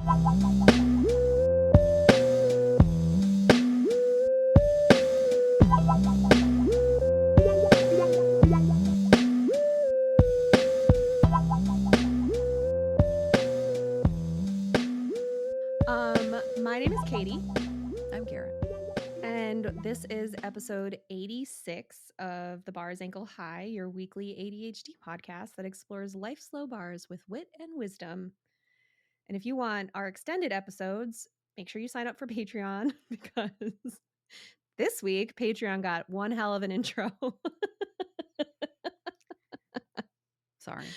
My name is Katie, I'm Garrett. and this is episode 86 of The Bars Ankle High, your weekly ADHD podcast that explores life's low bars with wit and wisdom. And if you want our extended episodes, make sure you sign up for Patreon because this week Patreon got one hell of an intro. Sorry.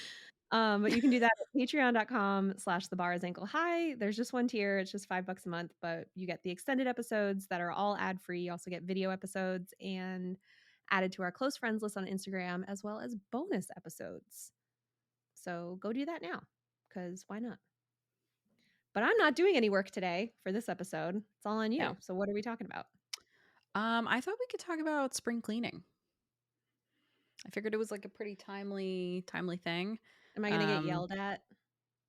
But you can do that at patreon.com/thebarsankle-high. There's just one tier. It's just $5 a month, but you get the extended episodes that are all ad-free. You also get video episodes and added to our close friends list on Instagram, as well as bonus episodes. So go do that now, because why not? But I'm not doing any work today for this episode. It's all on you. No. So what are we talking about? I thought we could talk about spring cleaning. I figured it was like a pretty timely thing. Am I going to get yelled at?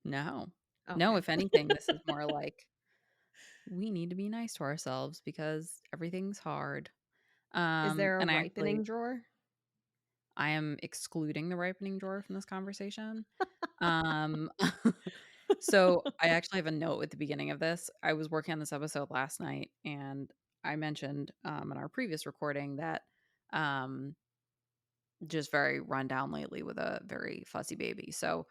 No. Okay. No, if anything, this is more like we need to be nice to ourselves because everything's hard. Is there a And ripening drawer? I am excluding the ripening drawer from this conversation. Um So I actually have a note at the beginning of this. I was working on this episode last night, and I mentioned in our previous recording that um, just very run down lately with a very fussy baby. So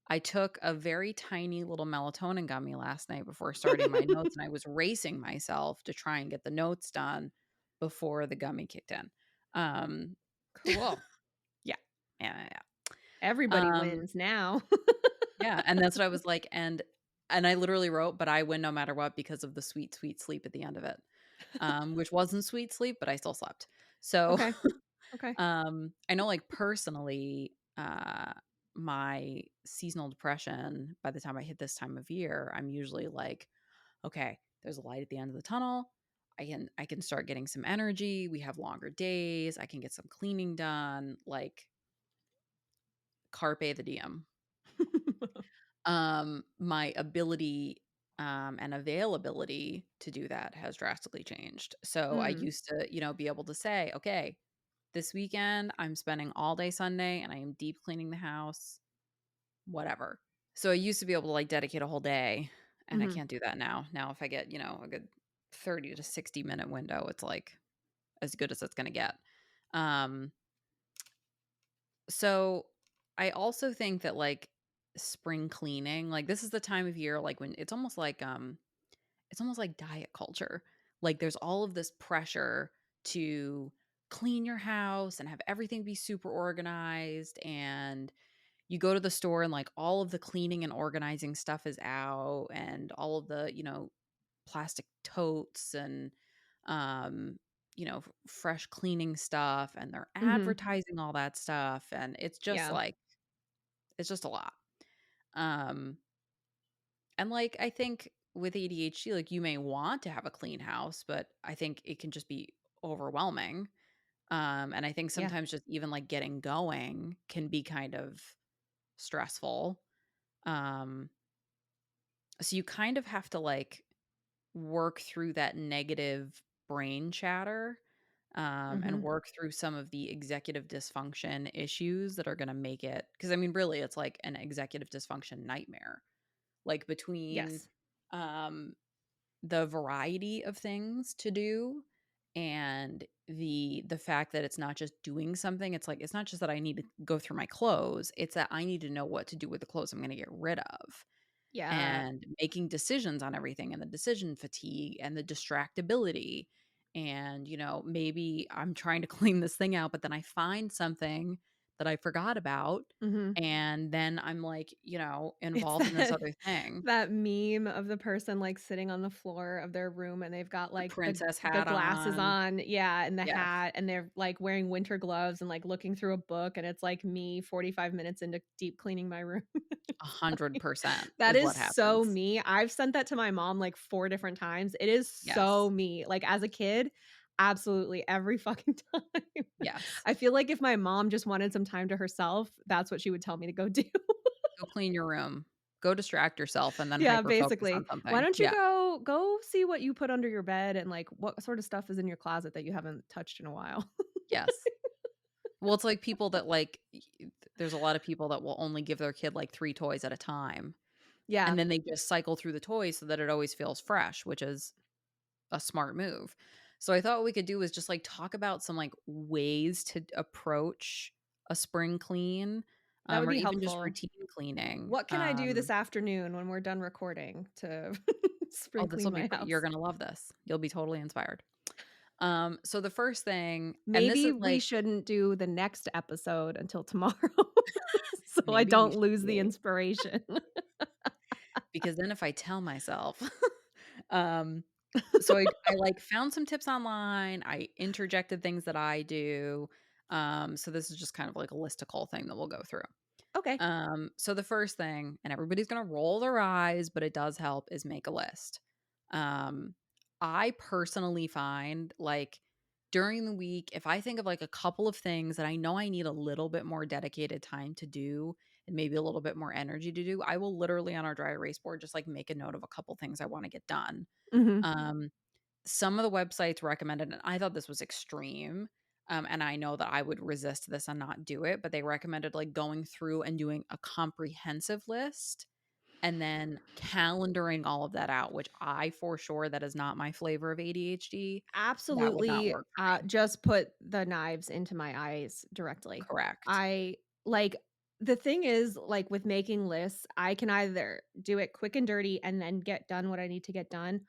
I took a very tiny little melatonin gummy last night before starting my notes, and I was racing myself to try and get the notes done before the gummy kicked in. Um, Cool. yeah, yeah. Everybody Um, wins now. Yeah, and that's what I was like, and I literally wrote, "But I win no matter what because of the sweet, sweet sleep at the end of it," which wasn't sweet sleep, but I still slept. So, Okay. Okay. I know, like, personally, my seasonal depression, by the time I hit this time of year, I'm usually like, "Okay, there's a light at the end of the tunnel. I can start getting some energy. We have longer days. I can get some cleaning done." Like, carpe the diem. My ability and availability to do that has drastically changed. So I Mm, used to, be able to say, okay, this weekend I'm spending all day Sunday and I am deep cleaning the house, whatever. So I used to be able to like dedicate a whole day, and I mhm. can't do that now. Now, if I get, a good 30 to 60-minute window, it's like as good as it's going to get. Um, So, I also think that, like, spring cleaning, like, this is the time of year, like, when it's almost like diet culture. Like, there's all of this pressure to clean your house and have everything be super organized, and you go to the store and, like, all of the cleaning and organizing stuff is out, and all of the, plastic totes and, um, fresh cleaning stuff, and they're Mhm. advertising all that stuff, and it's just Yeah. like it's just a lot. Um, and like I think with ADHD, like you may want to have a clean house, but I think it can just be overwhelming. And I think Yeah. sometimes just even like getting going can be kind of stressful. Um, so you kind of have to like work through that negative brain chatter, and Mhm. work through some of the executive dysfunction issues that are going to make it. Because I mean, really, it's like an executive dysfunction nightmare. Like between Yes. um, the variety of things to do and the fact that it's not just doing something. It's like it's not just that I need to go through my clothes. It's that I need to know what to do with the clothes I'm going to get rid of, Yeah. and making decisions on everything, and the decision fatigue and the distractibility. And, maybe I'm trying to clean this thing out, but then I find something that I forgot about. Mhm. And then I'm like, It's involved in this that other thing. that meme of the person, like, sitting on the floor of their room, and they've got, The like, princess the hat glasses on. on, yeah, and the Yes, hat, and they're, like, wearing winter gloves and, like, looking through a book, and it's, like, me 45 minutes into deep cleaning my room. It's like 100% that is is what so happens. me. I've sent that to my mom, like, 4 different times. It is so Yes, me. Like, as a kid, absolutely every fucking time. yes. I feel like if my mom just wanted some time to herself, that's what she would tell me to go do. Go clean your room. go distract yourself and then Yeah, hyper focus on basically. Why something. don't you Yeah. go see what you put under your bed and, like, what sort of stuff is in your closet that you haven't touched in a while? Yes. Well, it's like people that there's a lot of people that will only give their kid like 3 toys at a time, Yeah, and then they just cycle through the toys so that it always feels fresh, which is a smart move. So I thought what we could do is just like talk about some like ways to approach a spring clean, that would or be even just helpful. routine cleaning. What can I do this afternoon when we're done recording to Oh, spring this clean will be my great. You're house? gonna love this. You'll be totally inspired. So the first thing, and this Maybe is we like shouldn't do the next episode until tomorrow so I maybe we don't should lose the wait. inspiration. Because then if I tell myself, um, so I like found some tips online, I interjected things that I do. So this is just kind of like a listicle thing that we'll go through. Okay. So the first thing, and everybody's gonna roll their eyes, but it does help, is make a list. Um, I personally find like during the week, if I think of like a couple of things that I know I need a little bit more dedicated time to do and maybe a little bit more energy to do, I will literally on our dry erase board just like make a note of a couple things I want to get done. Mhm. Um, some of the websites recommended, and I thought this was extreme. And I know that I would resist this and not do it, but they recommended like going through and doing a comprehensive list and then calendaring all of that out, which I for sure that is not my flavor of ADHD. That would not Absolutely, work for me. just put the knives into my eyes directly. Correct. I like the thing is, like, with making lists, I can either do it quick and dirty and then get done what I need to get done,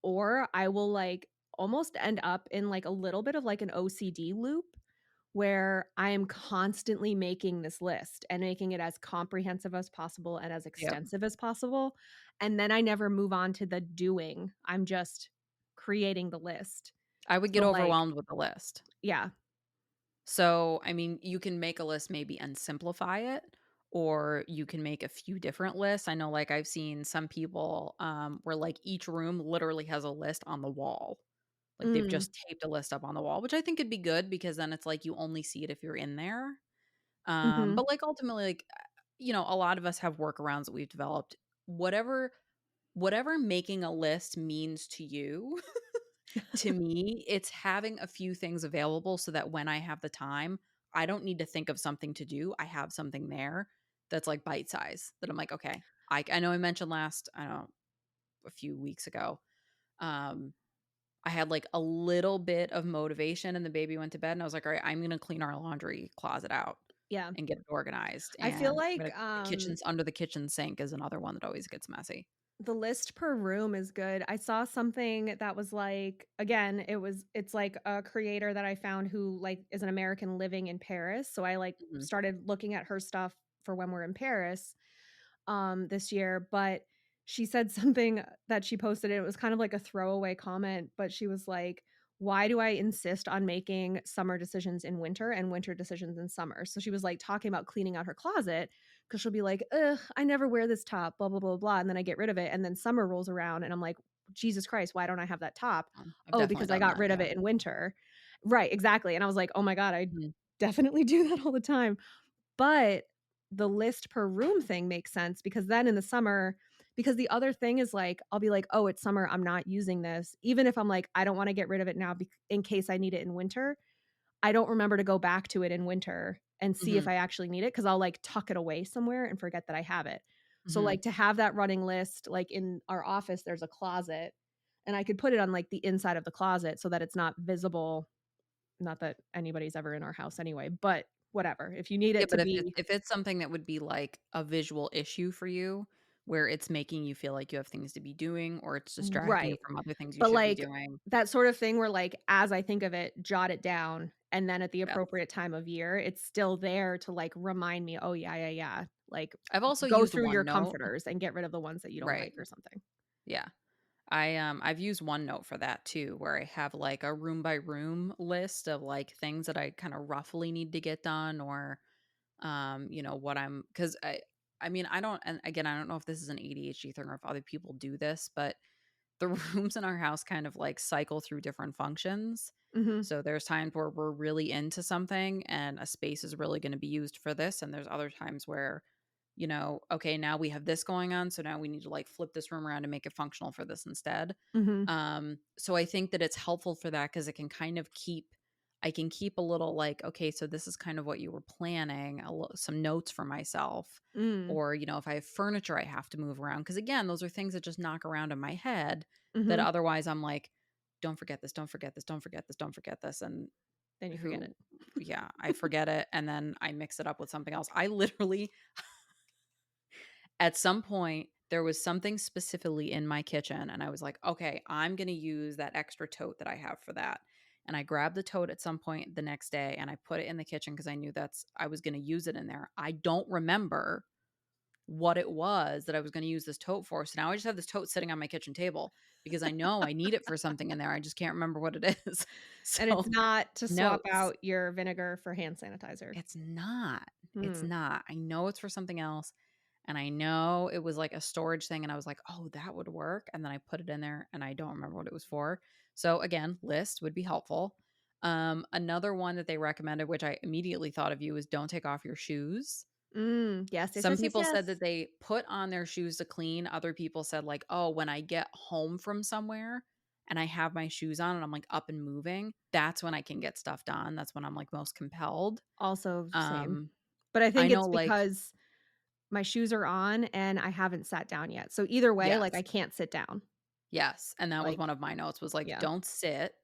or I will, like, almost end up in, like, a little bit of, like, an OCD loop where I am constantly making this list and making it as comprehensive as possible and as Yep. extensive as possible, and then I never move on to the doing. I'm just creating the list. I would get So, like overwhelmed with the list. yeah. So, I mean, you can make a list maybe and simplify it, or you can make a few different lists. I know, like, I've seen some people where, like, each room literally has a list on the wall. Like, they've Mm, just taped a list up on the wall, which I think could be good because then it's like you only see it if you're in there. mhm. But, like, ultimately, like, a lot of us have workarounds that we've developed. Whatever whatever making a list means to you, to me, it's having a few things available so that when I have the time, I don't need to think of something to do. I have something there that's like bite size that I'm like, okay. I know I mentioned last, I don't know, a few weeks ago. Um, I had like a little bit of motivation and the baby went to bed and I was like, all right, I'm gonna clean our laundry closet out Yeah. and get it organized. I feel And I'm like, gonna the kitchen's under the kitchen sink is another one that always gets messy. the list per room is good. I saw something that was like again, it's like a creator that I found who, like, is an American living in Paris, so I, like, Mhm. started looking at her stuff for when we're in Paris, this year, but she said something that she posted, and it was kind of like a throwaway comment, but she was like, "Why do I insist on making summer decisions in winter and winter decisions in summer?" So she was, like, talking about cleaning out her closet because 'cause she'll be like, "Ugh, I never wear this top, blah, blah, blah, blah," and then I get rid of it, and then summer rolls around, and I'm like, "Jesus Christ, why don't I have that top?" I've "Oh, definitely because I done got that. rid of Yeah. it in winter." Right, exactly, and I was like, "Oh my god, I Mhm. definitely do that all the time." But the list per room thing makes sense because then in the summer because the other thing is, like, I'll be like, "Oh, it's summer, I'm not using this." Even if I'm like, "I don't wanna get rid of it now in case I need it in winter," I don't remember to go back to it in winter and see if Mhm. I actually need it because 'cause I'll, like, tuck it away somewhere and forget that I have it. So, Mhm. like, to have that running list, like, in our office, there's a closet, and I could put it on, like, the inside of the closet so that it's not visible. Not that anybody's ever in our house anyway, but whatever. If you need Yeah, it to but if it's be if it's something that would be like a visual issue for you, where it's making you feel like you have things to be doing or it's distracting you right. from other things you But, should be like, doing. that sort of thing where, like, as I think of it, jot it down, and then at the Yes. appropriate time of year, it's still there to, like, remind me, "Oh, yeah, yeah, yeah." Like, I've also go used through your OneNote. comforters and get rid of the ones that you don't Right. like or something. Yeah. I've used OneNote for that too, where I have like a room by room list of like things that I kind of roughly need to get done or what I'm because I mean I don't and again I don't know if this is an ADHD thing or if other people do this, but the rooms in our house kind of like cycle through different functions. Mhm. So there's times where we're really into something and a space is really going to be used for this. And there's other times where okay, now we have this going on, so now we need to like flip this room around and make it functional for this instead. Mhm. So I think that it's helpful for that because it can kind of I can keep a little like, okay, so this is kind of what you were planning, some notes for myself. Mm. Or, if I have furniture I have to move around. Because again, those are things that just knock around in my head that Mhm. otherwise I'm like, don't forget this, don't forget this, don't forget this, don't forget this. And Then you forget it. who, yeah, I forget it and then I mix it up with something else. I literally, at some point, there was something specifically in my kitchen, and I was like, okay, I'm going to use that extra tote that I have for that. And I grabbed the tote at some point the next day and I put it in the kitchen because I knew I was going to use it in there. I don't remember what it was that I was going to use this tote for. So now I just have this tote sitting on my kitchen table because I know I need it for something in there. I just can't remember what it is. And it's So, not to swap notes. out your vinegar for hand sanitizer. It's not. It's Hmm. not. I know it's for something else. And I know it was like a storage thing. And I was like, oh, that would work. And then I put it in there and I don't remember what it was for. So again, list would be helpful. Another one that they recommended, which I immediately thought of you, is don't take off your shoes. Yes, yes, Some yes, yes, people said yes. that they put on their shoes to clean. Other people said, like, oh, when I get home from somewhere and I have my shoes on and I'm like up and moving, that's when I can get stuff done. That's when I'm like most compelled. Also same. Um, But I I think know, it's like, because my shoes are on and I haven't sat down yet. So either way, like, yes, I can't sit down. yes, and that was one Like, of my notes was like, yeah. don't sit.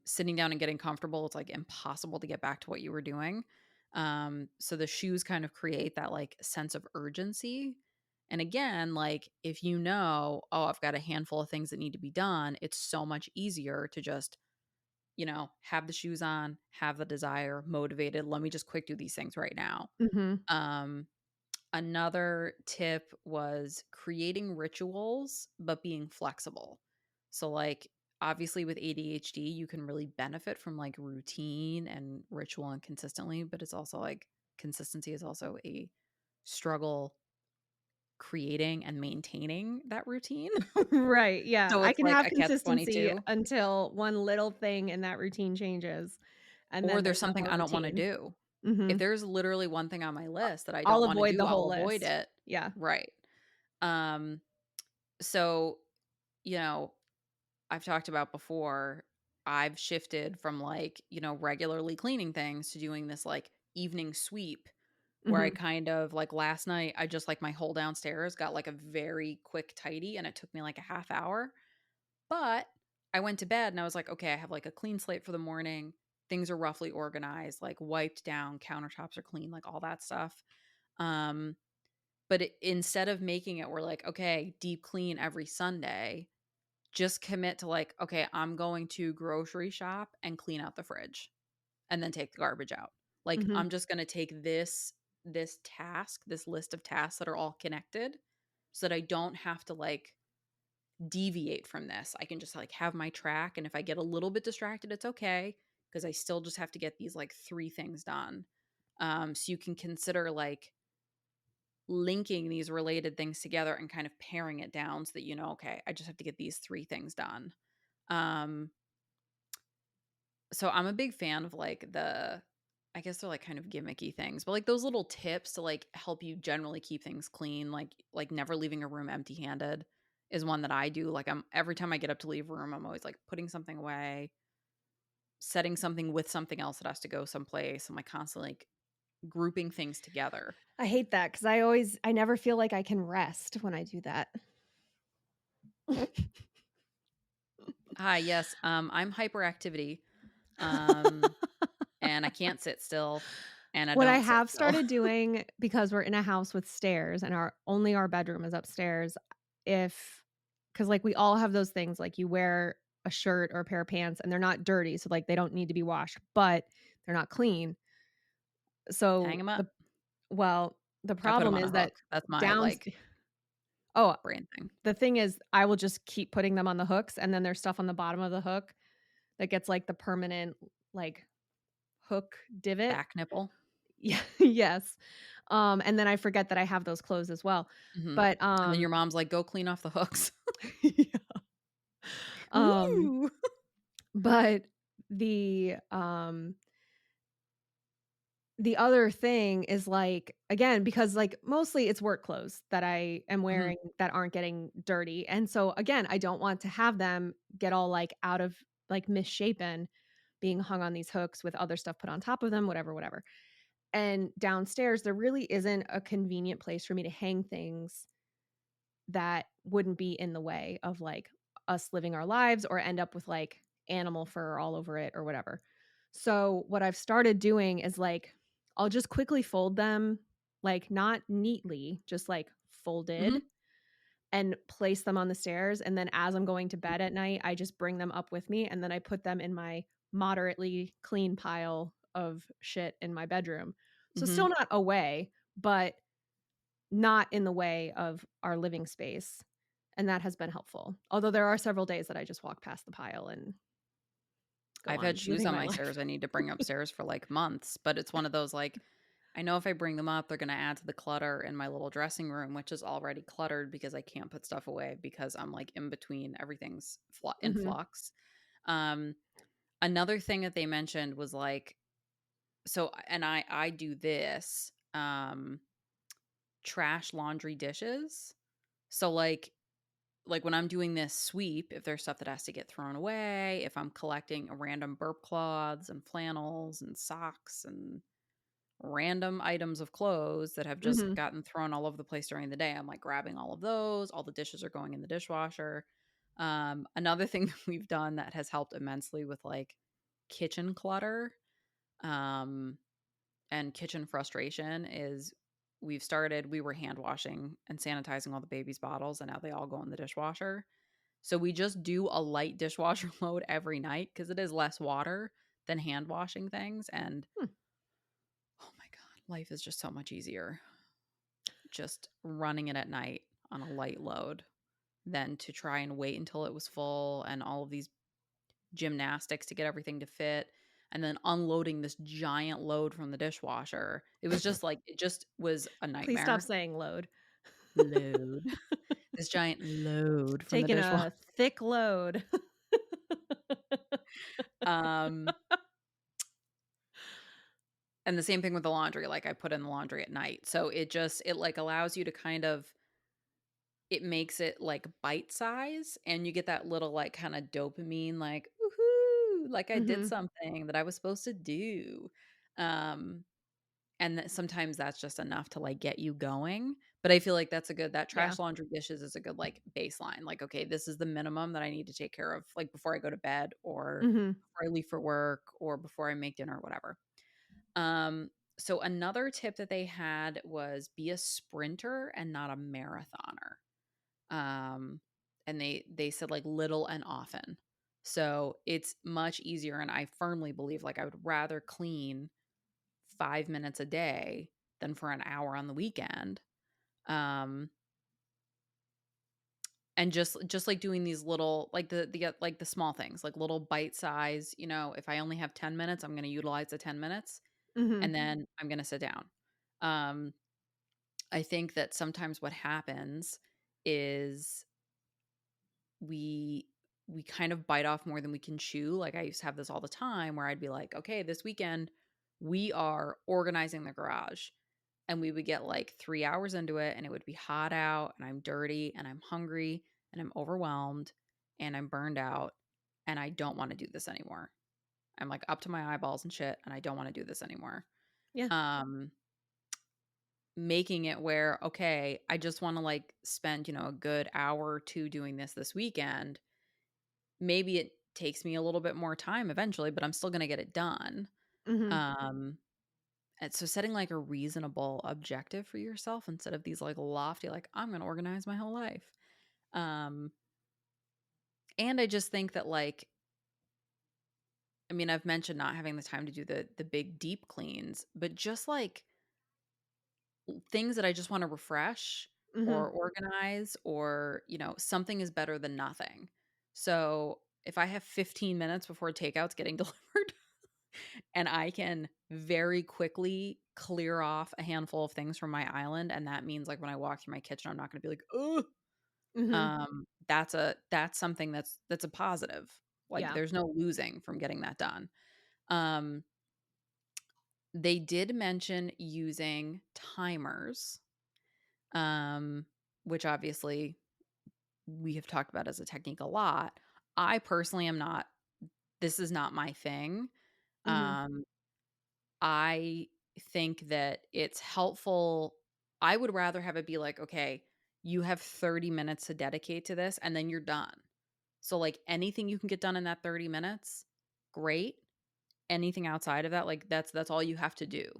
Sitting down and getting comfortable, it's like impossible to get back to what you were doing. So the shoes kind of create that like sense of urgency. And again, like if oh, I've got a handful of things that need to be done, it's so much easier to just, have the shoes on, have the desire, motivated. Let me just quick do these things right now. Mhm. Um, Another tip was creating rituals, but being flexible. So, like, obviously, with ADHD, you can really benefit from like routine and ritual and consistently, but it's also like consistency is also a struggle creating and maintaining that routine. Right, yeah. So, I it's can like have a catch consistency 22, until one little thing in that routine changes, and or then there's there's no something more I don't want to routine. do. If Mhm. there's literally one thing on my list that I I'll don't want to avoid do, the I'll whole avoid list. it. Yeah. Right. Um, so, you know, I've talked about before, I've shifted from like, regularly cleaning things to doing this like evening sweep where I Mhm. kind of like last night, I just like my whole downstairs got like a very quick tidy and it took me like a half hour. But I went to bed and I was like, okay, I have like a clean slate for the morning. Things are roughly organized, like wiped down, countertops are clean, like all that stuff. Um, but instead of making it where like, okay, deep clean every Sunday, just commit to like, okay, I'm going to grocery shop and clean out the fridge and then take the garbage out. Like Mhm. I'm just going to take this task, this list of tasks that are all connected so that I don't have to like deviate from this. I can just like have my track and if I get a little bit distracted, it's okay because I still just have to get these like three things done. So you can consider like linking these related things together and kind of paring it down so that okay, I just have to get these three things done. Um, so I'm a big fan of like I guess they're like kind of gimmicky things, but like those little tips to like help you generally keep things clean, like never leaving a room empty-handed is one that I do. Like I'm every time I get up to leave a room, I'm always like putting something away, setting something with something else that has to go someplace. I'm like constantly like grouping things together. I hate that because I never feel like I can rest when I do that. Ah, yes. I'm hyperactivity. Um, and I can't sit still and I What I don't sit have still. started doing, because we're in a house with stairs and our bedroom is upstairs, if because like, we all have those things, like, you wear a shirt or a pair of pants and they're not dirty, so, like, they don't need to be washed, but they're not clean. Hang So, them up. the I put them problem on a is that hook. That's my down like oh, brain thing. the thing is I will just keep putting them on the hooks, and then there's stuff on the bottom of the hook that gets, like, the permanent, like, hook divot. Back nipple. Yeah, yes. And then I forget that I have those clothes as well. Mhm. But, And then your mom's like, "Go clean off the hooks." yeah. Um, Woo! but the, um, the other thing is, like, again, because, like, mostly it's work clothes that I am Mhm, wearing that aren't getting dirty, and so, again, I don't want to have them get all, like, out of like, misshapen, being hung on these hooks with other stuff put on top of them, whatever, whatever. And downstairs, there really isn't a convenient place for me to hang things that wouldn't be in the way of, like, us living our lives or end up with, like, animal fur all over it or whatever. So, what I've started doing is, like, I'll just quickly fold them, like, not neatly, just, like, mhm, folded and place them on the stairs, and then as I'm going to mhm, bed at night, I just bring them up with me, and then I put them in my moderately clean pile of shit in my bedroom. So, mhm. still not away, but not in the way of our living space, and that has been helpful. Although there are several days that I just walk past the pile and go I've had on shoes living on my my life. stairs I need to bring upstairs for, like, months, but it's one of those, like, I know if I bring them up, they're gonna add to the clutter in my little dressing room, which is already cluttered because I can't put stuff away because I'm, like, in between, everything's in Mhm, flux. Um, Another thing that they mentioned was, like, so and I do this, trash laundry dishes. So, like when I'm doing this sweep, if there's stuff that has to get thrown away, if I'm collecting random burp cloths and flannels and socks and random items of clothes that have just mhm, gotten thrown all over the place during the day, I'm like grabbing all of those. All the dishes are going in the dishwasher. Another thing that we've done that has helped immensely with like kitchen clutter um, and kitchen frustration is we were hand washing and sanitizing all the baby's bottles, and now they all go in the dishwasher. So we just do a light dishwasher load every night because it is less water than hand washing things. And hmm, oh my God, life is just so much easier just running it at night on a light load than to try and wait until it was full and all of these gymnastics to get everything to fit and then unloading this giant load from the dishwasher. It was just like, it just was a please stop nightmare. saying load. Load. This giant load from the Taking dishwasher. a thick load. Um, And the same thing with the laundry, like, I put in the laundry at night. So it, like, allows you to kind of it makes it, like, bite size, and you get that little, like, kinda dopamine, like, "Woohoo, like, I did Mhm, something that I was supposed to do." Um, and that sometimes that's just enough to, like, get you going, but I feel like that yeah, trash laundry dishes is a good, like, baseline, like, "Okay, this is the minimum that I need to take care of, like, before I go to bed or mhm, before I leave for work or before I make dinner," or whatever. Um, so another tip that they had was be a sprinter and not a marathoner. Um, and they said like little and often. So it's much easier and I firmly believe like I would rather clean 5 minutes a day than for an hour on the weekend. Um and just like doing these little like like the small things, like little bite size, if I only have 10 minutes, I'm going to utilize the 10 minutes mhm, and then I'm going to sit down. Um I think that sometimes what happens is we we kind of bite off more than we can chew. Like I used to have this all the time where I'd be like, "Okay, this weekend we are organizing the garage." And we would get like 3 hours into it and it would be hot out and I'm dirty and I'm hungry and I'm overwhelmed and I'm burned out and I don't want to do this anymore. I'm like up to my eyeballs and shit and I don't want to do this anymore. yeah, Um Making it where, okay, I just wanna, like, spend, a good hour or 2 doing this weekend. Maybe it takes me a little bit more time eventually, but I'm still gonna get it done. mhm, Um, and so setting, like, a reasonable objective for yourself instead of these, like, lofty, like, "I'm gonna organize my whole life." Um, and I just think that, like I mean, I've mentioned not having the time to do the big deep cleans, but just, like, things that I just wanna refresh mhm, or organize or, something is better than nothing. So, if I have 15 minutes before takeout's getting delivered and I can very quickly clear off a handful of things from my island, and that means, like, when I walk through my kitchen, I'm not gonna be like, "Ugh." mhm, That's something that's a positive. Like, yeah, there's no losing from getting that done. Um They did mention using timers, um, which obviously we have talked about as a technique a lot. I personally am not this is not my thing. Mhm. Um, I think that it's helpful. I would rather have it be like, okay, you have 30 minutes to dedicate to this and then you're done. So, like, anything you can get done in that 30 minutes, great. Anything outside of that, like, that's all you have to do.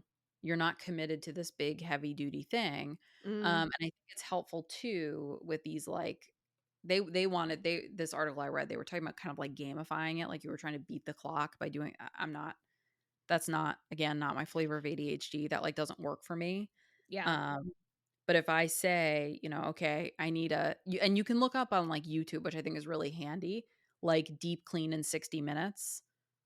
You're not committed to this big heavy duty thing. Mm. And I think it's helpful too with these, like, they wanted they this article I read, they were talking about kind of like gamifying it, like you were trying to beat the clock by doing I'm not that's not, again, not my flavor of ADHD. That, like, doesn't work for me. Yeah. Um, but if I say, "Okay, I need and you can look up on, like, YouTube, which I think is really handy, like, deep clean in 60 minutes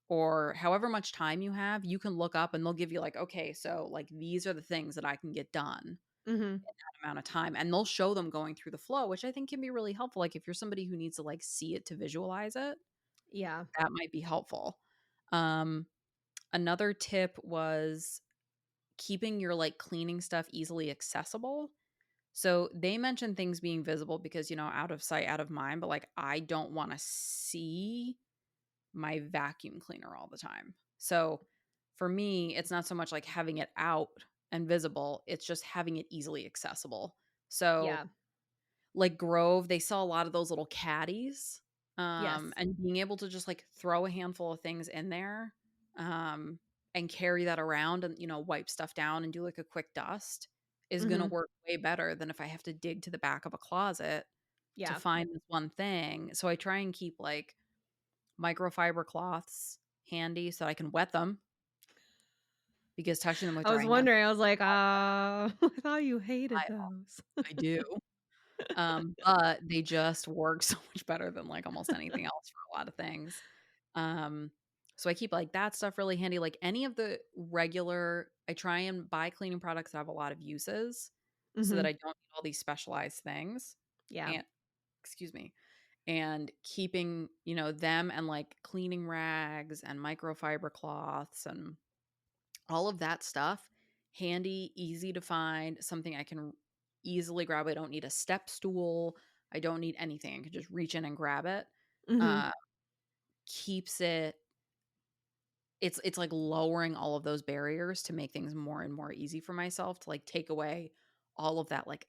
or however much time you have, you can look up and they'll give you, like, "Okay, so, like, these are the things that I can get done Mhm. in that amount of time," and they'll show them going through the flow, which I think can be really helpful, like, if you're somebody who needs to, like, see it to visualize it, Yeah. that might be helpful. Um, Another tip was keeping your, like, cleaning stuff easily accessible. So they mentioned things being visible because, out of sight, out of mind, but, like, I don't wanna see my vacuum cleaner all the time. So for me, it's not so much like having it out and visible, it's just having it easily accessible. So, Yeah. like Grove, they sell a lot of those little caddies, Yes. and being able to just, like, throw a handful of things in there, um, and carry that around and, wipe stuff down and do, like, a quick dust is gonna Mhm. work way better than if I have to dig to the back of a closet to Yeah. find this one thing. So I try and keep, like, microfiber cloths handy so I can wet them because touching them with I was dry hands, wondering, I was like, I thought you hated I those." I do. But they just work so much better than, like, almost anything else for a lot of things. Um, so I keep, like, that stuff really handy, like, any of the regular I try and buy cleaning products that have a lot of uses so that Mhm. I don't need all these specialized things, Yeah. and excuse me, and keeping, them and, like, cleaning rags and microfiber cloths and all of that stuff handy, easy to find, something I can easily grab. I don't need a step stool. I don't need anything. I can just reach in and grab it. Mhm. Uh, keeps it's like lowering all of those barriers to make things more and more easy for myself to, like, take away all of that, like,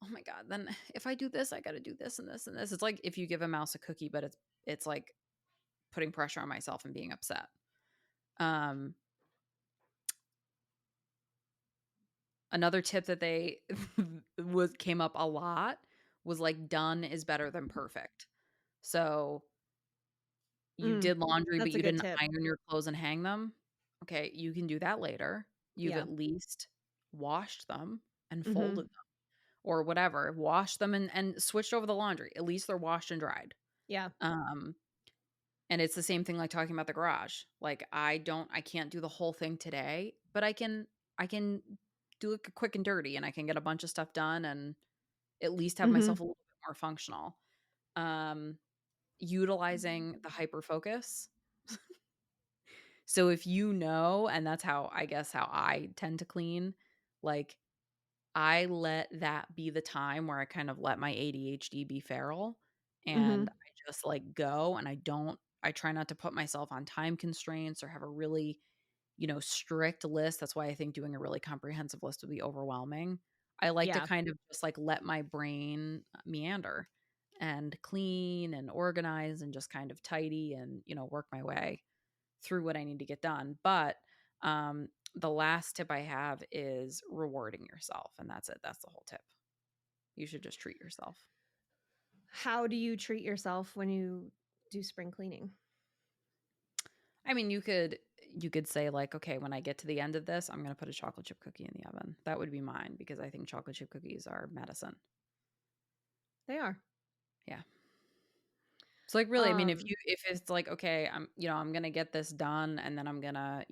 oh my god, then if I do this, I got to do this and this and this. It's like if you give a mouse a cookie, but it's like putting pressure on myself and being upset. Um Another tip that they was came up a lot was, like, done is better than perfect. So, you Mm. did laundry, but That's a you good didn't tip. iron your clothes and hang them. Okay, you can do that later. You've Yeah. at least washed them and Mhm. folded them or whatever, washed them and switched over the laundry. At least they're washed and dried. Yeah. Um, and it's the same thing like talking about the garage. Like, I can't do the whole thing today, but I can do it quick and dirty and I can get a bunch of stuff done and at least have Mhm. myself a little bit more functional. Um, Utilizing the hyper focus. So if and that's how I guess how I tend to clean, like, I let that be the time where I kind of let my ADHD be feral and Mhm. I just, like, go and I try not to put myself on time constraints or have a really, strict list. That's why I think doing a really comprehensive list would be overwhelming. I like to Yeah. kind of just, like, let my brain meander and clean and organize and just kind of tidy and, work my way through what I need to get done. But the last tip I have is rewarding yourself. And that's it. That's the whole tip. You should just treat yourself. How do you treat yourself when you do spring cleaning? I mean, you could say, like, okay, when I get to the end of this, I'm going to put a chocolate chip cookie in the oven. That would be mine because I think chocolate chip cookies are medicine. They are. Yeah. So, like, really, I mean, Um, if it's like, okay, I'm going to get this done and then I'm going to,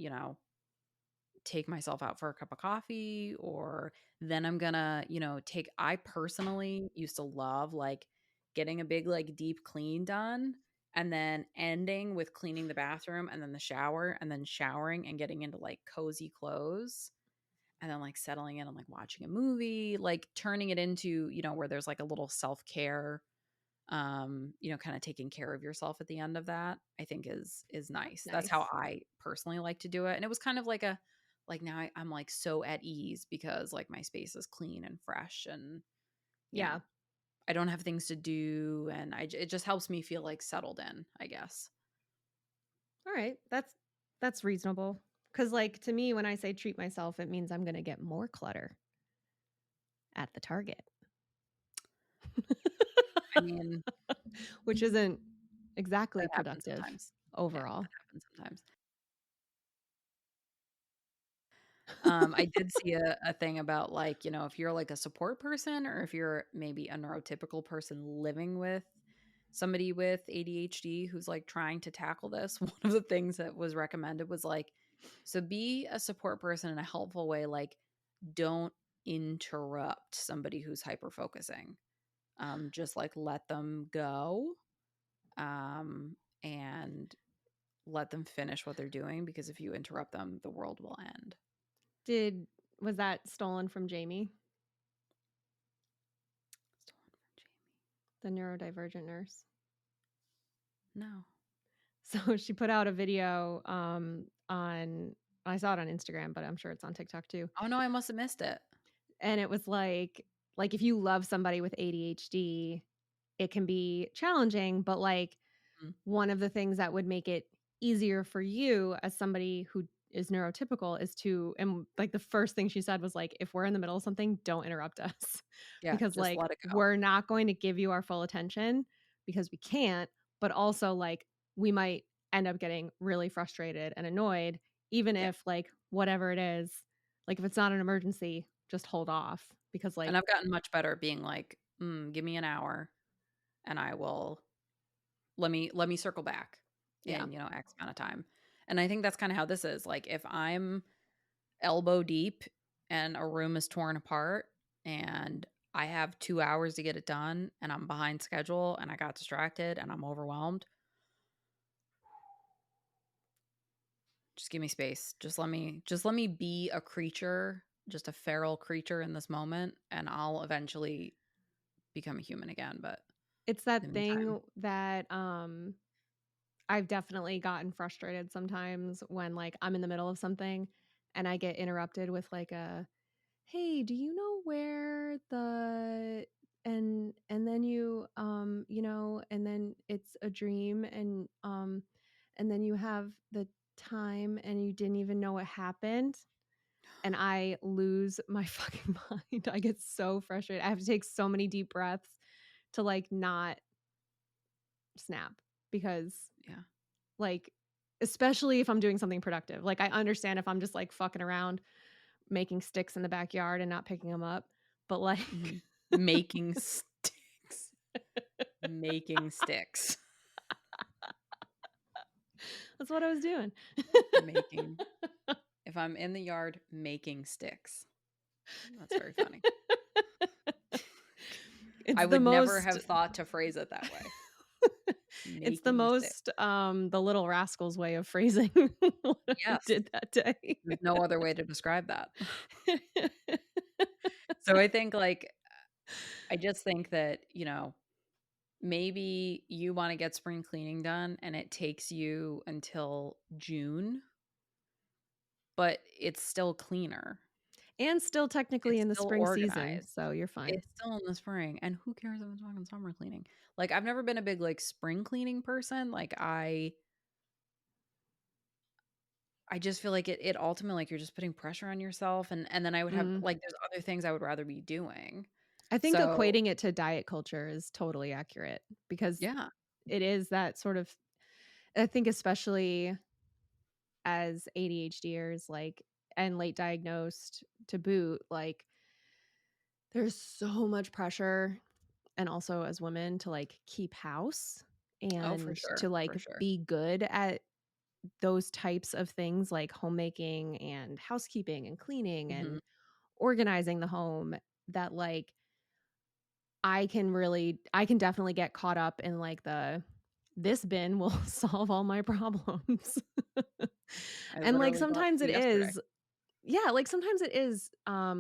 take myself out for a cup of coffee or then I'm gonna, take I personally used to love, like, getting a big, like, deep clean done and then ending with cleaning the bathroom and then the shower and then showering and getting into like cozy clothes and then like settling in and like watching a movie, like turning it into, where there's like a little self-care, kind of taking care of yourself at the end of that, I think is That's nice. That's how nice. I personally like to do it. And it was kind of like now I'm like so at ease because like my space is clean and fresh and, you Yeah. know, I don't have things to do and it just helps me feel like settled in, I guess. All right. That's reasonable. Cuz like to me when I say treat myself, it means I'm going to get more clutter at the Target. I mean, Which isn't exactly that happens productive sometimes. Yeah, overall. that happens sometimes. I did see a thing about like, if you're like a support person or if you're maybe a neurotypical person living with somebody with ADHD who's like trying to tackle this, one of the things that was recommended was like, so be a support person in a helpful way, like don't interrupt somebody who's hyper focusing. Just like let them go, and let them finish what they're doing because if you interrupt them, the world will end. Was that stolen from Jamie, Stolen from Jamie. the neurodivergent nurse? No. So she put out a video on I saw it on Instagram, but I'm sure it's on TikTok too. Oh no, I must have missed it. And it was like if you love somebody with ADHD, it can be challenging, but like Mhm. one of the things that would make it easier for you as somebody who is neurotypical is to and like the first thing she said was like if we're in the middle of something, don't interrupt us Yeah, because just like let it go. we're not going to give you our full attention because we can't, but also like we might end up getting really frustrated and annoyed even Yeah. if like whatever it is, like if it's not an emergency, just hold off because And like I've gotten much better at being like, give me an hour and I will let me circle back yeah. in, X amount of time. And I think that's kind of how this is. Like if I'm elbow deep and a room is torn apart and I have 2 hours to get it done and I'm behind schedule and I got distracted and I'm overwhelmed, just give me space. Just let me be a creature, just a feral creature in this moment and I'll eventually become a human again, but It's in that the meantime. thing that I've definitely gotten frustrated sometimes when like I'm in the middle of something and I get interrupted with like a hey, do you know where the and then and then it's a dream and then you have the time and you didn't even know what happened and I lose my fucking mind. I get so frustrated. I have to take so many deep breaths to like not snap because Yeah. like especially if I'm doing something productive. Like I understand if I'm just like fucking around making sticks in the backyard and not picking them up, but like Mhm. Making sticks. Making sticks. that's what I was doing. Making if I'm in the yard making sticks. That's very funny. It's I the would never most have thought to phrase it that way. it's the Making sticks. most the Little Rascals way of phrasing what I Yes. did that day. There's no other way to describe that. So I think like I just think that, maybe you wanna get spring cleaning done and it takes you until June, but it's still cleaner. And still technically It's in the still spring season, organized. so you're fine. It's still in the spring, and who cares if it's fucking summer cleaning? Like, I've never been a big, like, spring cleaning person, like, I just feel like it ultimately, like, you're just putting pressure on yourself, and then I would have Mm. like, there's other things I would rather be doing. I think So equating it to diet culture is totally accurate because yeah. it is that sort of I think especially as ADHDers, like, and late diagnosed to boot, like, there's so much pressure, and also as women to like keep house Oh, for and to sure, like for sure. be good at those types of things like homemaking and housekeeping and cleaning Mhm. and organizing the home that like I can definitely get caught up in like the this bin will solve all my problems. I And, like, literally bought sometimes 2 it yesterday. is yeah, like, sometimes it is,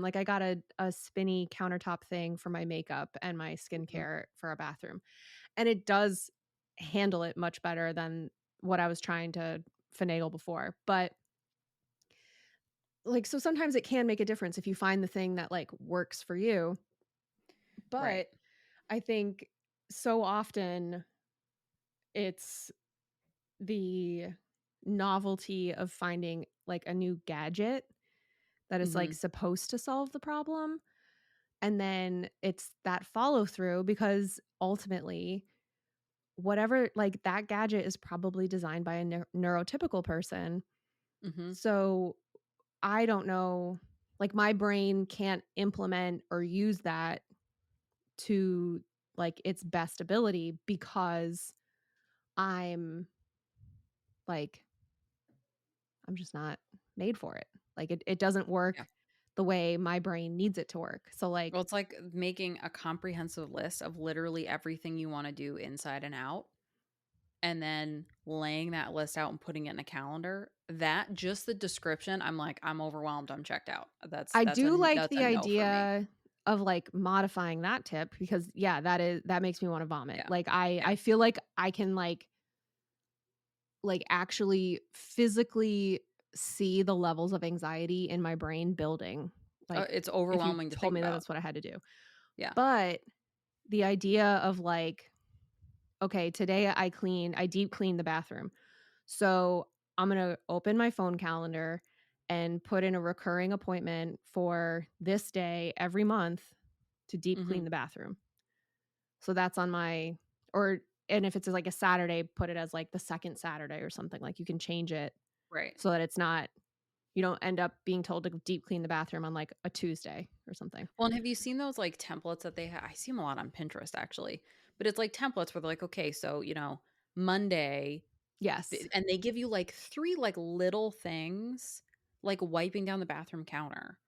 like, I got a spinny countertop thing for my makeup and my Mhm. skincare for a bathroom, and it does handle it much better than what I was trying to finagle before, but, like, so sometimes it can make a difference if you find the thing that, like, works for you, Right. but I think so often it's the novelty of finding, like, a new gadget that is, like, Mhm. supposed to solve the problem, and then it's that follow through because ultimately, whatever like, that gadget is probably designed by a neurotypical person, Mhm. so I don't know like, my brain can't implement or use that to, like, its best ability because I'm, like I'm just not made for it. Like, it doesn't Yeah. work the way my brain needs it to work. So, Well, like it's like making a comprehensive list of literally everything you wanna do inside and out, and then laying that list out and putting it in a calendar. That just the description, I'm like, "I'm overwhelmed, I'm checked out." I do like That's a the no for me. idea of, like, modifying that tip because, yeah, that makes me wanna vomit. Yeah. Like, Yeah. I feel like I can, actually physically see the levels of anxiety in my brain building, like, It's if you overwhelming to told think me that about. that's what I had to do. Yeah. But the idea of, like, okay, today I deep cleaned the bathroom. So, I'm gonna open my phone calendar and put in a recurring appointment for this day every month to deep clean Mhm. the bathroom. So that's on my or and if it's like a Saturday, put it as like the 2nd Saturday or something, like, you can change it Right. so that it's not you don't end up being told to deep clean the bathroom on, like, a Tuesday or something. Well, and have you seen those, like, templates that they I see them a lot on Pinterest, actually, but it's like templates where they're like, "Okay, so, Monday," Yes. and they give you, like, 3, like, little things, like wiping down the bathroom counter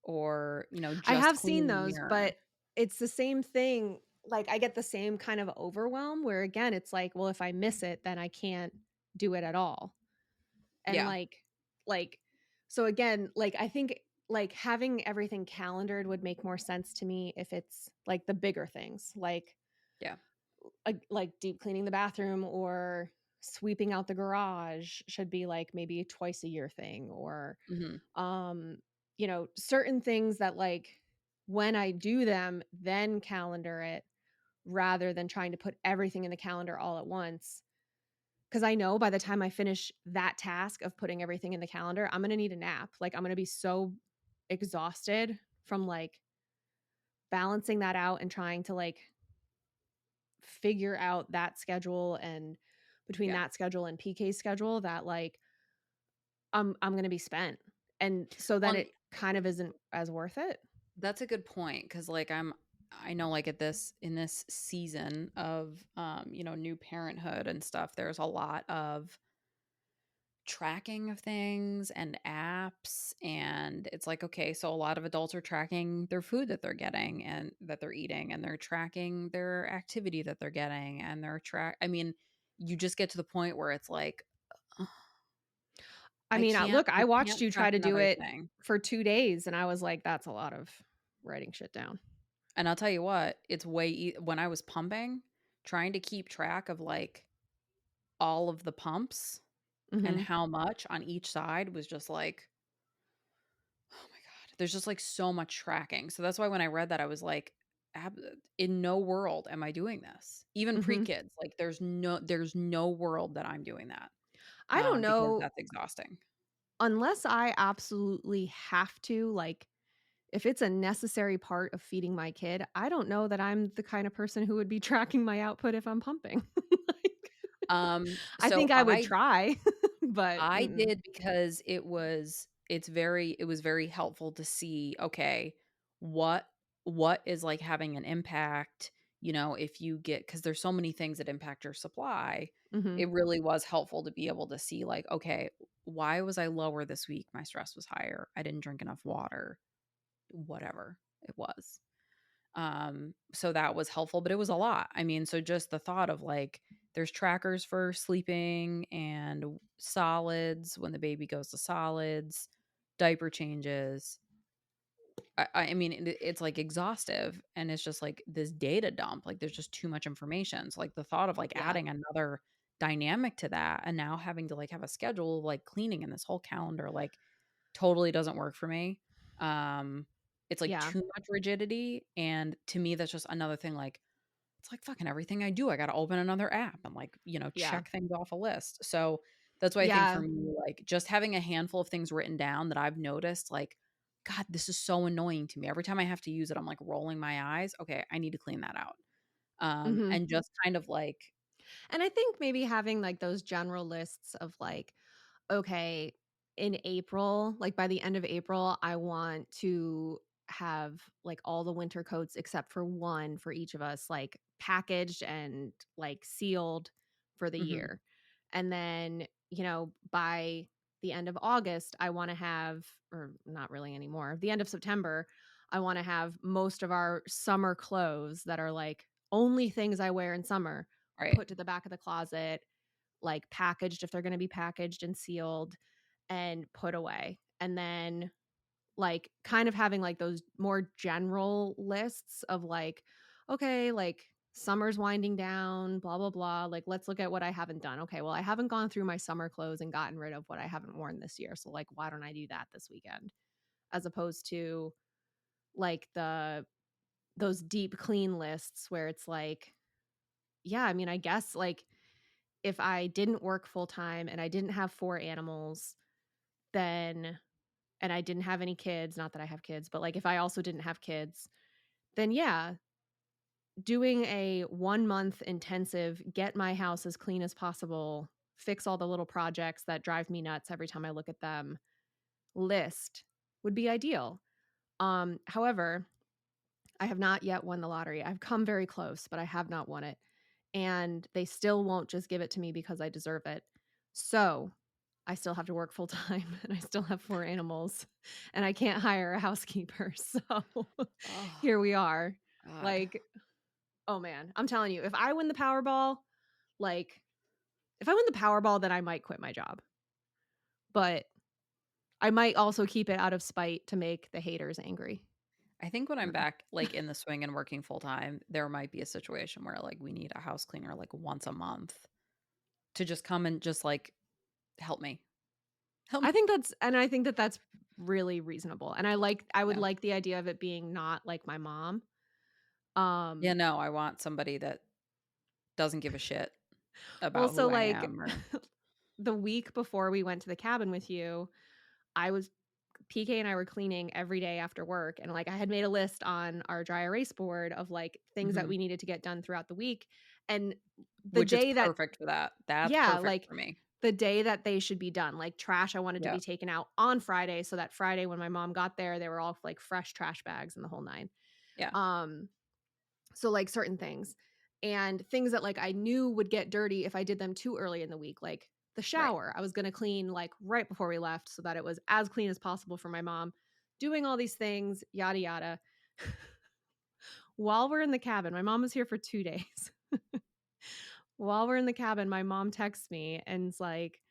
or, I just have seen cleaning the those, mirror. but it's the same thing. Like, I get the same kind of overwhelm where, again, it's like, well, if I miss it, then I can't do it at all. And, Yeah. like so again, like, I think, like, having everything calendared would make more sense to me if it's, like, the bigger things, Yeah. like deep cleaning the bathroom or sweeping out the garage should be, like, maybe a twice a year thing or Mhm. um, certain things that like when I do them, then calendar it rather than trying to put everything in the calendar all at once. Cause I know by the time I finish that task of putting everything in the calendar, I'm gonna need a nap. Like I'm gonna be so exhausted from like balancing that out and trying to like figure out that schedule and between Yeah. that schedule and PK's schedule that like I'm gonna be spent. And so Well, then and it kind of isn't as worth it. that's a good point because, like, I know, like, in this season of, new parenthood and stuff, there's a lot of tracking of things and apps, and it's like, okay, so a lot of adults are tracking their food that they're getting and that they're eating, and they're tracking their activity that they're getting, and I mean, you just get to the point where it's like, "Ugh, I mean, look, I I watched can't you track try to do another it thing." for 2 days, and I was like, "That's a lot of writing shit down." And I'll tell you what, it's when I was pumping, trying to keep track of, like, all of the pumps and Mhm, how much on each side was just like, oh my god, there's just, like, so much tracking. So that's why when I read that, I was like, in no world am I doing this." Even mhm. pre-kids, like, there's no world that I'm doing that, I don't because know that's exhausting. unless I absolutely have to, like, if it's a necessary part of feeding my kid, I don't know that I'm the kind of person who would be tracking my output if I'm pumping. Like, I think So I would try, but I mm-mm. did because it was very helpful to see, okay, what what is, like, having an impact, if you get because there's so many things that impact your supply. Mhm, It really was helpful to be able to see, like, okay, why was I lower this week? My stress was higher. I didn't drink enough water, whatever it was. So that was helpful, but it was a lot. I mean, so just the thought of, like, there's trackers for sleeping and solids when the baby goes to solids, diaper changes. I mean, it's, like, exhaustive, and it's just, like, this data dump, like, there's just too much information, so, like, the thought of, like, Yeah. adding another dynamic to that and now having to, like, have a schedule of, like, cleaning in this whole calendar, like, totally doesn't work for me. Um, it's, like, Yeah. too much rigidity, and to me, that's just another thing, like, it's like fucking everything I do, I gotta open another app and, like, Yeah. check things off a list. So, that's why I think for Yeah. me, like, just having a handful of things written down that I've noticed, like, God, this is so annoying to me. Every time I have to use it, I'm, like, rolling my eyes. Okay, I need to clean that out. Mhm. And just kind of like And I think maybe having, like, those general lists of, like, okay, in April, like, by the end of April, I want to have, like, all the winter coats except for one for each of us, like, packaged and, like, sealed for the mhm, year. And then, by the end of August, I wanna have, or not really anymore, the end of September, I wanna have most of our summer clothes that are, like, only things I wear in summer right. put to the back of the closet, like, packaged if they're gonna be packaged and sealed and put away. And then, like, kind of having, like, those more general lists of, like, okay, like, summer's winding down, blah, blah, blah. Like, let's look at what I haven't done. Okay, well, I haven't gone through my summer clothes and gotten rid of what I haven't worn this year. So, like, why don't I do that this weekend? As opposed to, like, those deep clean lists where it's like, yeah, I mean, I guess, like, if I didn't work full time and I didn't have 4 animals, then and I didn't have any kids, not that I have kids, but, like, if I also didn't have kids, then yeah, doing a 1-month intensive, get my house as clean as possible, fix all the little projects that drive me nuts every time I look at them list would be ideal. However, I have not yet won the lottery. I've come very close, but I have not won it. And they still won't just give it to me because I deserve it. So I still have to work full time and I still have 4 animals and I can't hire a housekeeper. So Oh, here we are. God. Like, oh man, I'm telling you, if I win the Powerball, like, if I win the Powerball, then I might quit my job. But I might also keep it out of spite to make the haters angry. I think when I'm Mm. back, like, in the swing and working full time, there might be a situation where, like, we need a house cleaner, like, once a month to just come and just, like, help me. Help me. I think that that's really reasonable. And I would Yeah. like the idea of it being not like my mom. Yeah, Um, no, I want somebody that doesn't give a shit well, about who so, I like, am or the week before we went to the cabin with you, I was PK and I were cleaning every day after work, and, like, I had made a list on our dry erase board of, like, things that mhm, we needed to get done throughout the week, and the which is day that perfect for that. That's yeah, perfect like, for me. the day that they should be done, like, trash I wanted to Yeah, be taken out on Friday, so that Friday when my mom got there, they were all, like, fresh trash bags and the whole 9. yeah, Um So, like, certain things and things that, like, I knew would get dirty if I did them too early in the week, like the right. shower, I was gonna clean, like, right before we left so that it was as clean as possible for my mom. Doing all these things, yada, yada. While we're in the cabin, my mom was here for 2 days. While we're in the cabin, my mom texts me and's like,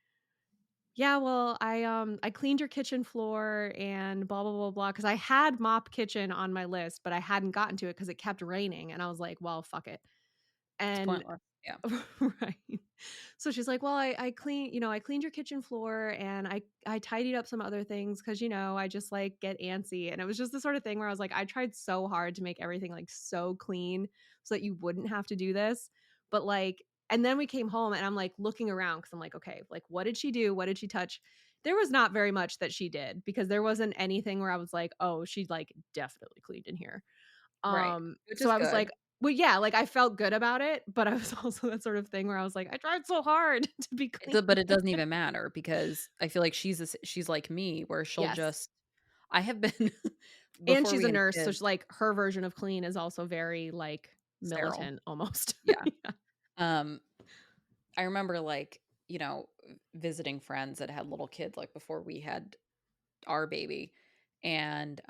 "Yeah, well, I cleaned your kitchen floor and blah, blah, blah, blah," because I had mop kitchen on my list, but I hadn't gotten to it because it kept raining, and I was like, "Well, fuck it." It's And pointless. Yeah, right. So she's like, "Well, I cleaned your kitchen floor and I tidied up some other things because I just like get antsy." And it was just the sort of thing where I was like, I tried so hard to make everything like so clean so that you wouldn't have to do this. But like, and then we came home and I'm like looking around because I'm like, okay, like what did she do? What did she touch? There was not very much that she did because there wasn't anything where I was like, oh, she like definitely cleaned in here. right, which So is I was like, good. well, yeah, like I felt good about it, but I was also that sort of thing where I was like, I tried so hard to be clean. But it doesn't even matter because I feel like she's like me where she'll Yes. just I have been And before she's we a had nurse, so kids, she's like her version of clean is also very like sterile. militant almost. Yeah. Yeah. Um, I remember, like, visiting friends that had little kids, like, before we had our baby, and,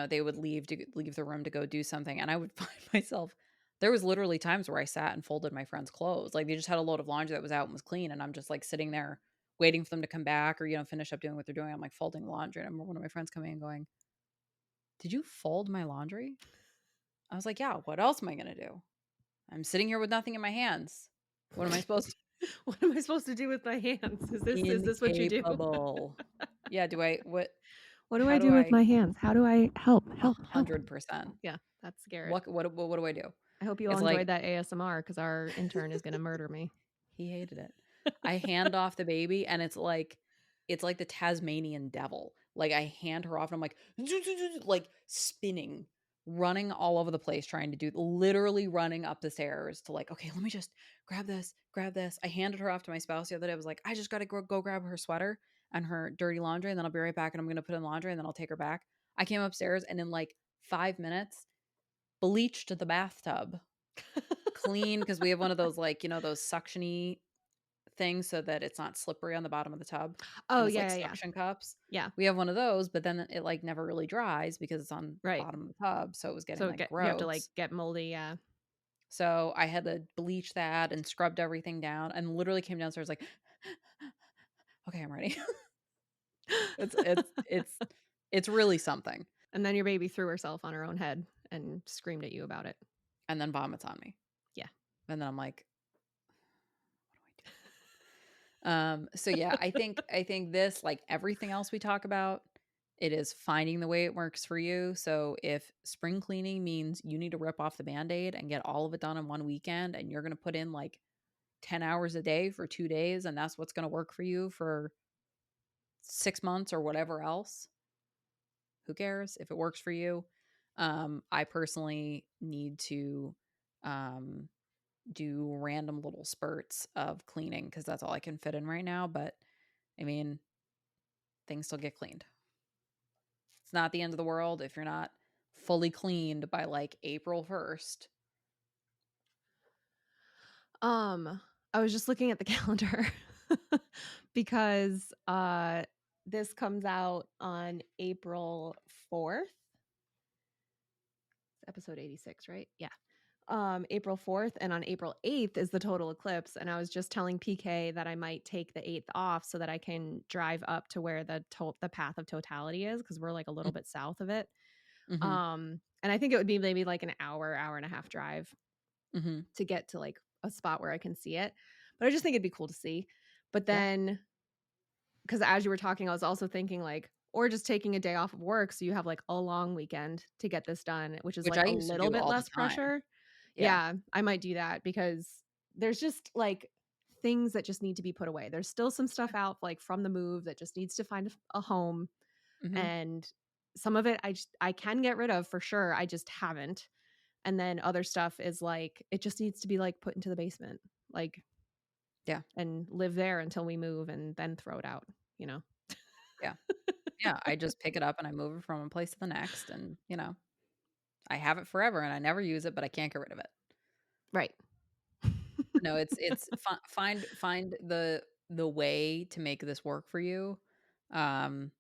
they would leave the room to go do something, and I would find myself There was literally times where I sat and folded my friends' clothes. Like, they just had a load of laundry that was out and was clean, and I'm just, like, sitting there waiting for them to come back or, finish up doing what they're doing. I'm, like, folding laundry, and I remember one of my friends coming and going, "Did you fold my laundry?" I was like, "Yeah, what else am I gonna do? I'm sitting here with nothing in my hands. What am I supposed to?" What am I supposed to do with my hands? Is this what you do? Incapable. Yeah, do I What do I how do do with I my hands? How do I help? Help, help. 100%. Yeah, that's Garrett. What do I do? I hope you all It's like enjoyed that ASMR because our intern is gonna murder me. he hated it. I hand off the baby and it's like the Tasmanian devil. Like I hand her off and I'm like like spinning, running all over the place trying to do literally running up the stairs to like, okay, let me just grab this, grab this. I handed her off to my spouse the other day. I was like, I just got to go grab her sweater and her dirty laundry and then I'll be right back and I'm going to put in laundry and then I'll take her back. I came upstairs and in like 5 minutes bleached the bathtub clean because we have one of those like, those suctiony thing so that it's not slippery on the bottom of the tub, Oh, and it's like yeah, yeah, yeah. suction cups. Yeah, We have one of those, but then it, like, never really dries because it's on the right. bottom of the tub, so it was getting, So like, you have to, like, gross. get moldy, yeah. So I had to bleach that and scrubbed everything down and literally came downstairs like, "Okay, I'm ready." It's it's it's it's really something, And then your baby threw herself on her own head and screamed at you about it. and then vomits on me, Yeah. and then I'm like, "What do I do?" So yeah, I think this, like everything else we talk about, it is finding the way it works for you. So if spring cleaning means you need to rip off the band-aid and get all of it done in one weekend and you're gonna put in like 10 hours a day for 2 days and that's what's gonna work for you for 6 months or whatever else, who cares if it works for you? I personally need to um do random little spurts of cleaning because that's all I can fit in right now. But I mean, things still get cleaned. It's not the end of the world if you're not fully cleaned by like April 1st. Um, I was just looking at the calendar because this comes out on April 4th. Episode 86, right? Yeah. April 4th, and on April 8th is the total eclipse. And I was just telling PK that I might take the 8th off so that I can drive up to where the path of totality is because we're like a little bit south of it. Mm-hmm. And I think it would be maybe like an hour and a half drive Mm-hmm. to get to like a spot where I can see it. But I just think it'd be cool to see. But Yeah. then, because as you were talking, I was also thinking like, or just taking a day off of work so you have like a long weekend to get this done, which is Which like I a used to little do bit all the less time. pressure. Yeah. Yeah, I might do that because there's just like things that just need to be put away. There's still some stuff out like from the move that just needs to find a home, Mm-hmm. and some of it I can get rid of for sure. I just haven't. And then other stuff is like it just needs to be like put into the basement. Like Yeah. and live there until we move and then throw it out, you know. Yeah. Yeah. I just pick it up and I move it from one place to the next. And, I have it forever and I never use it, but I can't get rid of it. Right. But no, it's find the way to make this work for you. Um,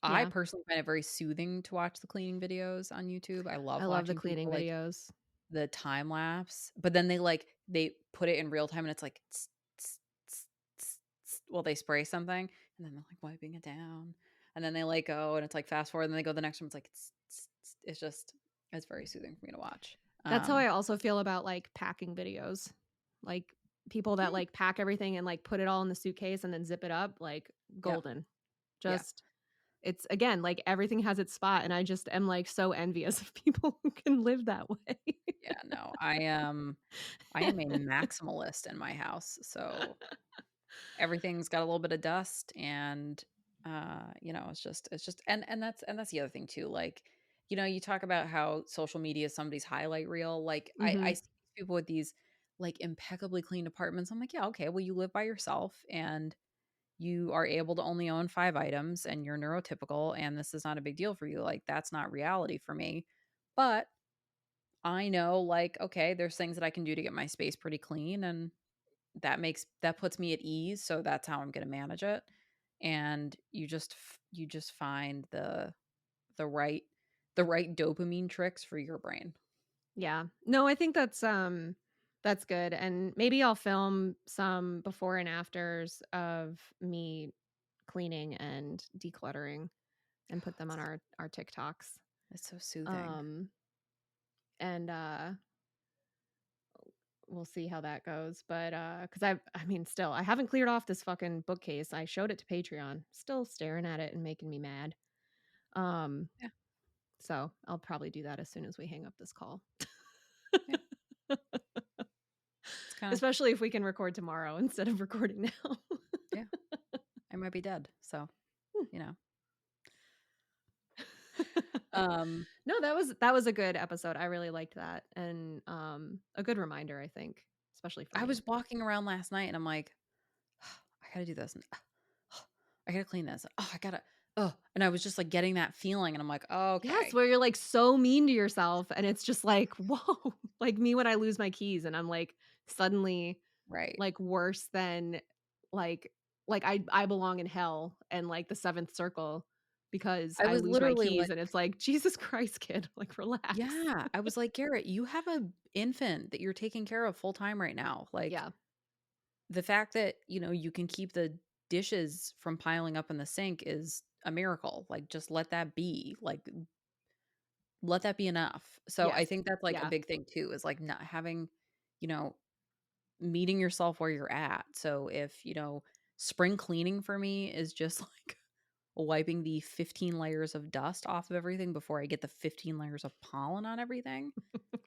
I Yeah. personally find it very soothing to watch the cleaning videos on YouTube. I I love love the watching cleaning people like videos. the time lapse, but then they put it in real time and it's like tss, tss, tss, tss, tss, well, they spray something and then they're like wiping it down and then they let go and it's like fast forward and then they go to the next one. It's like tss, tss, tss. It's very soothing for me to watch. That's how I also feel about like packing videos. Like people that Yeah, like pack everything and like put it all in the suitcase and then zip it up, like yeah, golden. yeah, Just it's again like everything has its spot and I just am like so envious of people who can live that way. yeah. No, I am a maximalist in my house, so everything's got a little bit of dust and it's just and that's the other thing too, like, you talk about how social media is somebody's highlight reel, like I Mhm. see people with these like impeccably clean apartments. I'm like, yeah, okay, well, you live by yourself and you are able to only own 5 items and you're neurotypical and this is not a big deal for you. Like, that's not reality for me. But I know, like, okay, there's things that I can do to get my space pretty clean and that puts me at ease, so that's how I'm gonna manage it, and you just find the right dopamine tricks for your brain. Yeah. No, I think that's good. And maybe I'll film some before and afters of me cleaning and decluttering and put them on our TikToks. It's so soothing. Um and we'll see how that goes. But cuz I mean still I haven't cleared off this fucking bookcase. I showed it to Patreon. Still staring at it and making me mad. Um Yeah. so I'll probably do that as soon as we hang up this call. Yeah. It's kind of, Especially if we can record tomorrow instead of recording now. yeah, I might be dead. So, you know. Um, No, that was a good episode. I really liked that, and a good reminder, I think, especially for I me. was walking around last night and I'm like, I gotta do this. And, I gotta clean this. Oh, I gotta, oh. And I was just like getting that feeling. And I'm like, oh, Yes, okay. where you're like so mean to yourself, and it's just like, whoa, like me when I lose my keys, and I'm like suddenly Right. like worse than like I belong in hell and like the seventh circle because I I was lose my literally keys, like, and it's like Jesus Christ, kid, like relax. yeah. I was like, Garrett, you have a infant that you're taking care of full time right now. Like Yeah. the fact that, you can keep the dishes from piling up in the sink is a miracle. Like just let that be. Like let that be enough. So I Yes. think that's like a Yeah. big thing too, is like not having, you know, meeting yourself where you're at. So if, spring cleaning for me is just like wiping the 15 layers of dust off of everything before I get the 15 layers of pollen on everything,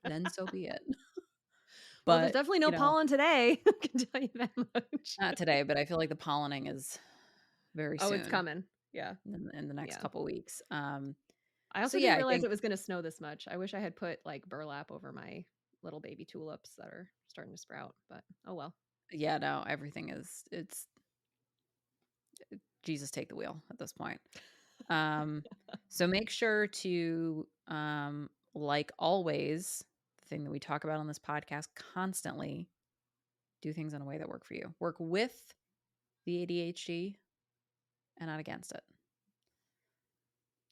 then so be it. Well, there's But, definitely no pollen today. I can tell you that much. not today, but I feel like the pollening is very Oh, it's soon coming. Yeah. in the next Yeah. couple weeks. I So also yeah, didn't I realize think it was going to snow this much. I wish I had put like burlap over my little baby tulips that are starting to sprout, but oh well. yeah, no, everything it's Jesus take the wheel at this point. Um, so make sure to, like always, the thing that we talk about on this podcast constantly, do things in a way that work for you. Work with the ADHD and not against it.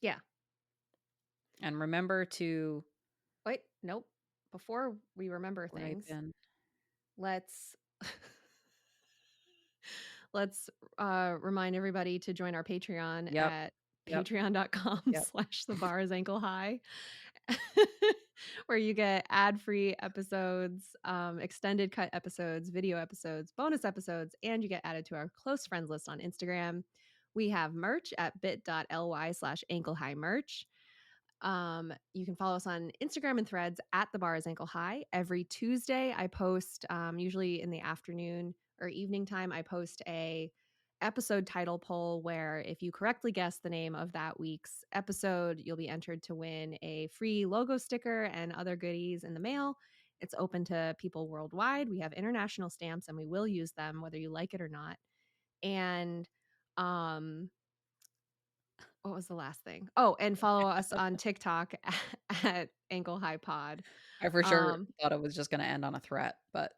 Yeah. And remember to Wait, nope. Before we remember ripe things, in. let's let's remind everybody to join our Patreon Yep. at Yep. patreon.com Yep. slash the bar is ankle high where you get ad-free episodes, extended cut episodes, video episodes, bonus episodes, and you get added to our close friends list on Instagram. We have merch at bit.ly slash ankle high merch. You can follow us on Instagram and Threads at the bar is ankle high. Every Tuesday, I post, usually in the afternoon or evening time, I post a episode title poll where if you correctly guess the name of that week's episode, you'll be entered to win a free logo sticker and other goodies in the mail. It's open to people worldwide. We have international stamps and we will use them whether you like it or not. And um what was the last thing? Oh, and follow us on TikTok at Ankle High Pod. I for sure Um, thought it was just going to end on a threat, but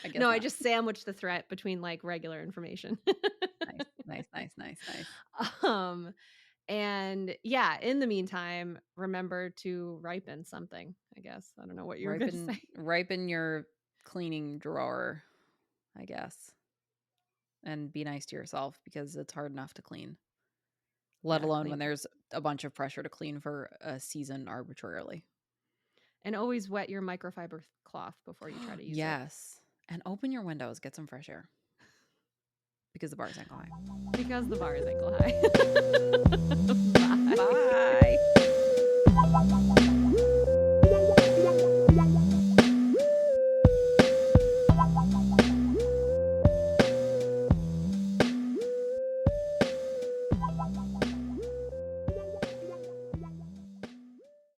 I guess no, I not. just sandwiched the threat between like regular information. Nice, nice, nice, nice, nice. um, and yeah, in the meantime, remember to ripen something. I guess I don't know what you were going to say. Ripen your cleaning drawer, I guess, and be nice to yourself because it's hard enough to clean, let Yeah, alone clean when there's a bunch of pressure to clean for a season arbitrarily. and always wet your microfiber cloth before you try to use it Yes. And open your windows, get some fresh air because the bars ain't going. because the bar is ankle high. Bye. Bye.